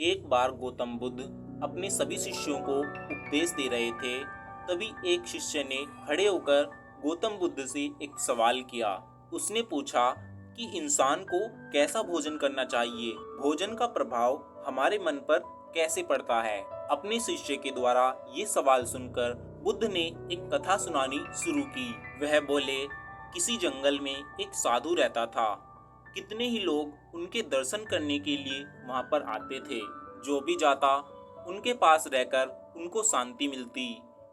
एक बार गौतम बुद्ध अपने सभी शिष्यों को उपदेश दे रहे थे। तभी एक शिष्य ने खड़े होकर गौतम बुद्ध से एक सवाल किया। उसने पूछा कि इंसान को कैसा भोजन करना चाहिए, भोजन का प्रभाव हमारे मन पर कैसे पड़ता है। अपने शिष्य के द्वारा ये सवाल सुनकर बुद्ध ने एक कथा सुनानी शुरू की। वह बोले, किसी जंगल में एक साधु रहता था। कितने ही लोग उनके दर्शन करने के लिए वहां पर आते थे। जो भी जाता उनके पास रहकर उनको शांति मिलती।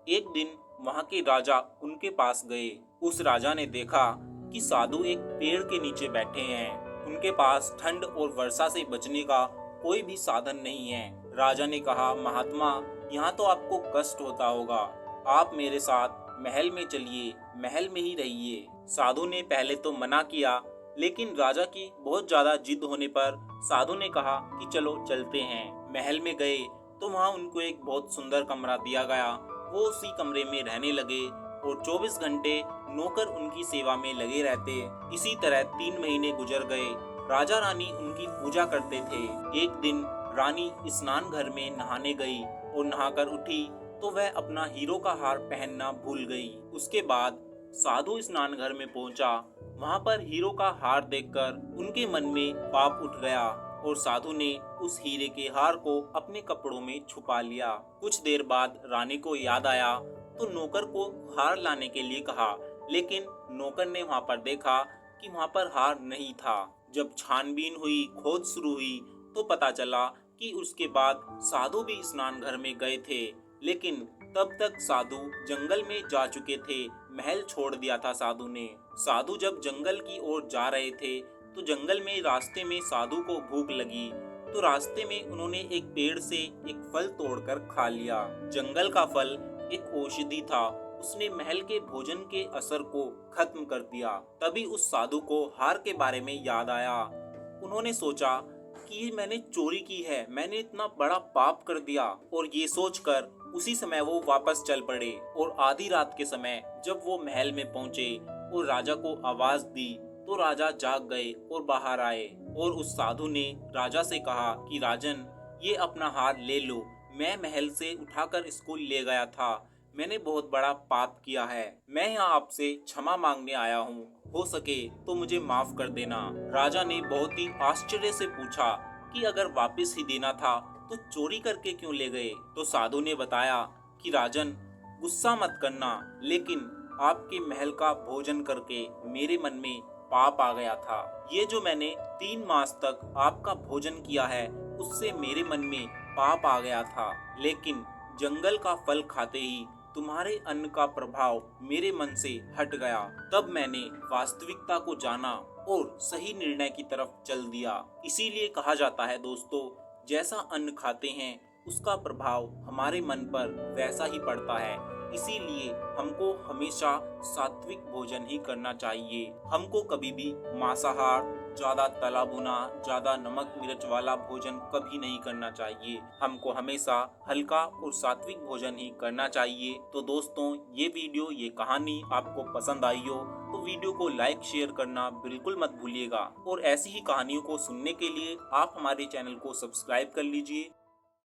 एक दिन वहां के राजा उनके पास गए। उस राजा ने देखा कि साधु एक पेड़ के नीचे बैठे हैं। उनके पास ठंड और वर्षा से बचने का कोई भी साधन नहीं है। राजा ने कहा, महात्मा, यहाँ तो आपको कष्ट होता होगा, आप मेरे साथ महल में चलिए, महल में ही रहिए। साधु ने पहले तो मना किया, लेकिन राजा की बहुत ज्यादा जिद होने पर साधु ने कहा कि चलो चलते हैं। महल में गए तो वहाँ उनको एक बहुत सुंदर कमरा दिया गया। वो उसी कमरे में रहने लगे और 24 घंटे नौकर उनकी सेवा में लगे रहते। इसी तरह 3 महीने गुजर गए। राजा रानी उनकी पूजा करते थे। एक दिन रानी स्नान घर में नहाने गई और नहाकर उठी तो वह अपना हीरो का हार पहनना भूल गई। उसके बाद साधु स्नान घर में पहुंचा। वहां पर हीरो का हार देखकर उनके मन में पाप उठ गया और साधु ने उस हीरे के हार को अपने कपड़ों में छुपा लिया। कुछ देर बाद रानी को याद आया तो नौकर को हार लाने के लिए कहा, लेकिन नौकर ने वहां पर देखा कि वहां पर हार नहीं था। जब छानबीन हुई, खोज शुरू हुई तो पता चला कि उसके बाद साधु भी स्नान घर में गए थे, लेकिन तब तक साधु जंगल में जा चुके थे। महल छोड़ दिया था साधु ने। साधु जब जंगल की ओर जा रहे थे तो जंगल में रास्ते में साधु को भूख लगी तो रास्ते में उन्होंने एक पेड़ से एक फल तोड़कर खा लिया। जंगल का फल एक औषधि था। उसने महल के भोजन के असर को खत्म कर दिया। तभी उस साधु को हार के बारे में याद आया। उन्होंने सोचा कि ये मैंने चोरी की है, मैंने इतना बड़ा पाप कर दिया। और ये सोचकर उसी समय वो वापस चल पड़े। और आधी रात के समय जब वो महल में पहुंचे और राजा को आवाज दी तो राजा जाग गए और बाहर आए। और उस साधु ने राजा से कहा कि राजन, ये अपना हार ले लो, मैं महल से उठाकर इसको ले गया था। मैंने बहुत बड़ा पाप किया है। मैं यहाँ आपसे क्षमा मांगने आया हूँ, हो सके तो मुझे माफ कर देना। राजा ने बहुत ही आश्चर्य से पूछा कि अगर वापस ही देना था तो चोरी करके क्यों ले गए। तो साधु ने बताया कि राजन, गुस्सा मत करना, लेकिन आपके महल का भोजन करके मेरे मन में पाप आ गया था। ये जो मैंने 3 मास तक आपका भोजन किया है उससे मेरे मन में पाप आ गया था, लेकिन जंगल का फल खाते ही तुम्हारे अन्न का प्रभाव मेरे मन से हट गया। तब मैंने वास्तविकता को जाना और सही निर्णय की तरफ चल दिया। इसीलिए कहा जाता है दोस्तों, जैसा अन्न खाते हैं उसका प्रभाव हमारे मन पर वैसा ही पड़ता है। इसीलिए हमको हमेशा सात्विक भोजन ही करना चाहिए। हमको कभी भी मांसाहार, ज्यादा तला भुना, ज्यादा नमक मिर्च वाला भोजन कभी नहीं करना चाहिए। हमको हमेशा हल्का और सात्विक भोजन ही करना चाहिए। तो दोस्तों, ये वीडियो, ये कहानी आपको पसंद आई हो तो वीडियो को लाइक शेयर करना बिल्कुल मत भूलिएगा। और ऐसी ही कहानियों को सुनने के लिए आप हमारे चैनल को सब्सक्राइब कर लीजिए।